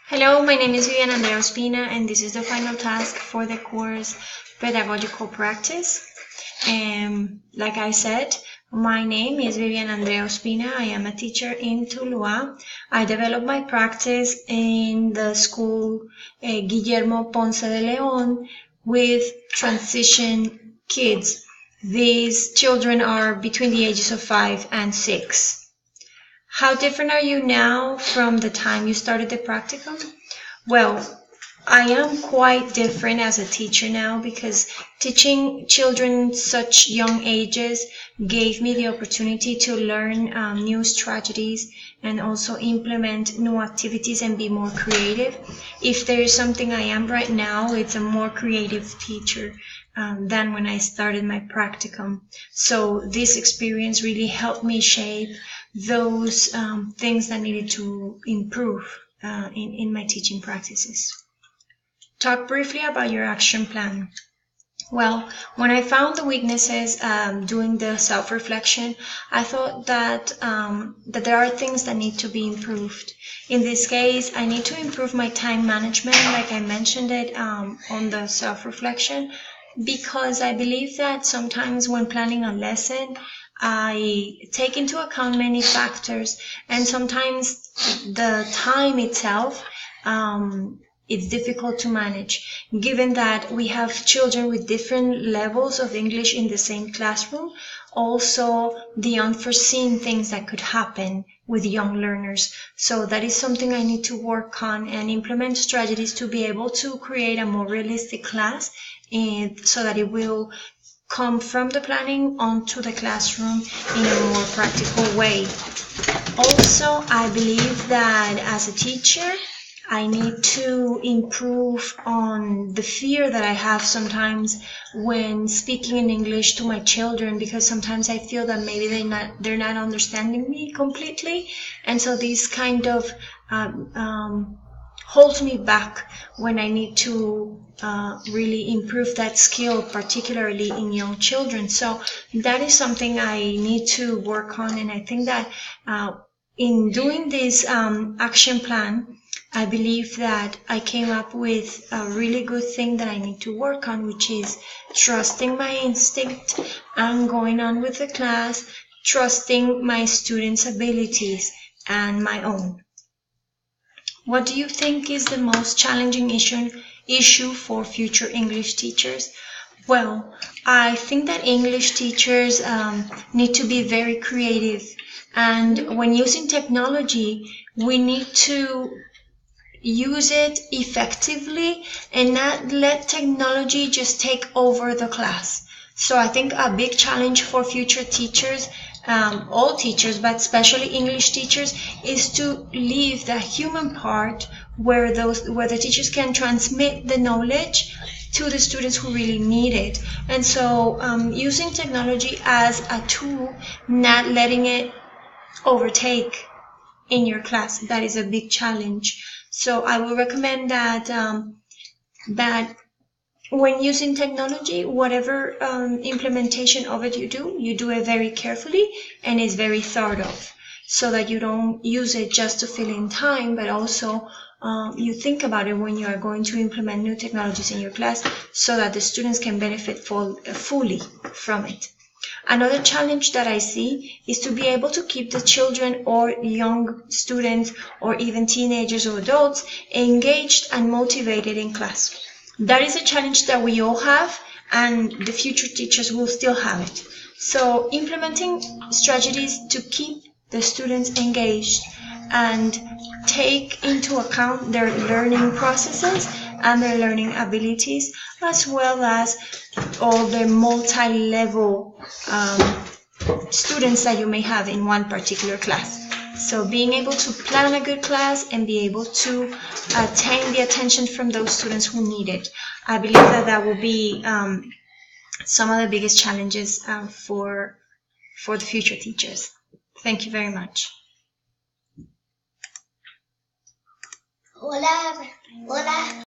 Hello, my name is Vivian Andrea Ospina, and this is the final task for the course Pedagogical Practice. Like I said, my name is Vivian Andrea Ospina. I am a teacher in Tuluá. I developed my practice in the school Guillermo Ponce de León with transition kids. These children are between the ages of 5 and 6. How different are you now from the time you started the practicum? Well, I am quite different as a teacher now because teaching children such young ages gave me the opportunity to learn new strategies and also implement new activities and be more creative. If there is something I am right now, it's a more creative teacher than when I started my practicum. So this experience really helped me shape those things that needed to improve in my teaching practices. Talk briefly about your action plan. Well, when I found the weaknesses doing the self-reflection, I thought that there are things that need to be improved. In this case, I need to improve my time management, like I mentioned it on the self-reflection, because I believe that sometimes when planning a lesson, I take into account many factors, and sometimes the time itself it's difficult to manage, given that we have children with different levels of English in the same classroom. Also, the unforeseen things that could happen with young learners. So that is something I need to work on and implement strategies to be able to create a more realistic class, and so that it will come from the planning onto the classroom in a more practical way. Also, I believe that as a teacher, I need to improve on the fear that I have sometimes when speaking in English to my children, because sometimes I feel that maybe they're not understanding me completely, and so this kind of holds me back when I need to really improve that skill, particularly in young children. So that is something I need to work on, and I think that in doing this action plan, I believe that I came up with a really good thing that I need to work on, which is trusting my instinct and going on with the class, trusting my students' abilities and my own. What do you think is the most challenging issue for future English teachers? Well, I think that English teachers need to be very creative, and when using technology, we need to use it effectively and not let technology just take over the class. So I think a big challenge for future teachers, all teachers, but especially English teachers, is to leave the human part where the teachers can transmit the knowledge to the students who really need it. And so using technology as a tool, not letting it overtake in your class, that is a big challenge. So I will recommend that that when using technology, whatever implementation of it you do it very carefully and it's very thought of, so that you don't use it just to fill in time, but also you think about it when you are going to implement new technologies in your class, so that the students can benefit fully from it. Another challenge that I see is to be able to keep the children or young students or even teenagers or adults engaged and motivated in class. That is a challenge that we all have, and the future teachers will still have it. So implementing strategies to keep the students engaged and take into account their learning processes and their learning abilities, as well as all the multi-level students that you may have in one particular class. So being able to plan a good class and be able to attain the attention from those students who need it, I believe that will be some of the biggest challenges for the future teachers. Thank you very much. Hola, hola.